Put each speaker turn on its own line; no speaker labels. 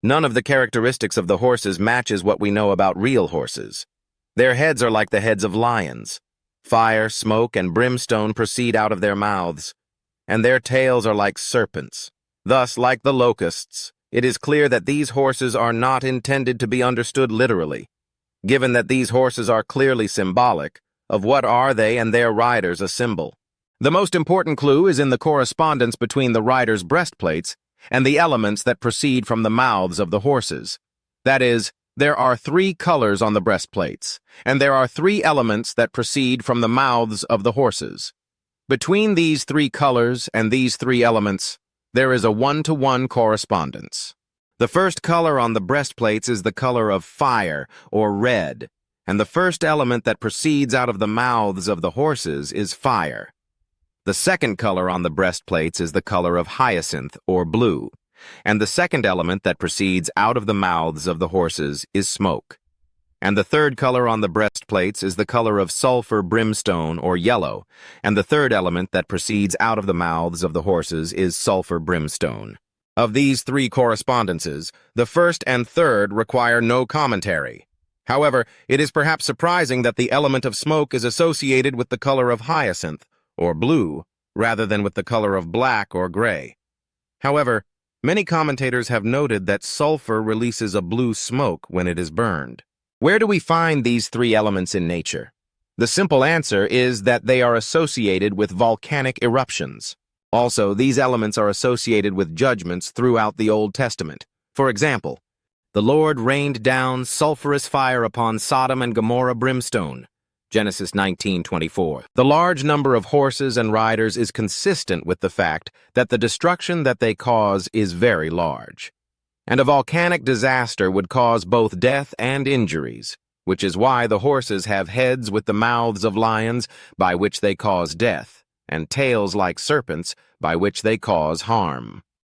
None of the characteristics of the horses matches what we know about real horses. Their heads are like the heads of lions. Fire, smoke, and brimstone proceed out of their mouths, and their tails are like serpents. Thus, like the locusts, it is clear that these horses are not intended to be understood literally. Given that these horses are clearly symbolic, of what are they and their riders a symbol? The most important clue is in the correspondence between the riders' breastplates and the elements that proceed from the mouths of the horses. That is, there are 3 colors on the breastplates, and there are 3 elements that proceed from the mouths of the horses. Between these 3 colors and these 3 elements, there is a 1-to-1 correspondence. The first color on the breastplates is the color of fire, or red, and the first element that proceeds out of the mouths of the horses is fire. The second color on the breastplates is the color of hyacinth, or blue, and the second element that proceeds out of the mouths of the horses is smoke. And the third color on the breastplates is the color of sulfur brimstone, or yellow, and the third element that proceeds out of the mouths of the horses is sulfur brimstone. Of these 3 correspondences, the first and third require no commentary. However, it is perhaps surprising that the element of smoke is associated with the color of hyacinth, or blue, rather than with the color of black or gray. However, many commentators have noted that sulfur releases a blue smoke when it is burned. Where do we find these 3 elements in nature? The simple answer is that they are associated with volcanic eruptions. Also, these elements are associated with judgments throughout the Old Testament. For example, the Lord rained down sulphurous fire upon Sodom and Gomorrah brimstone. Genesis 19:24. The large number of horses and riders is consistent with the fact that the destruction that they cause is very large. And a volcanic disaster would cause both death and injuries, which is why the horses have heads with the mouths of lions, by which they cause death, and tails like serpents, by which they cause harm.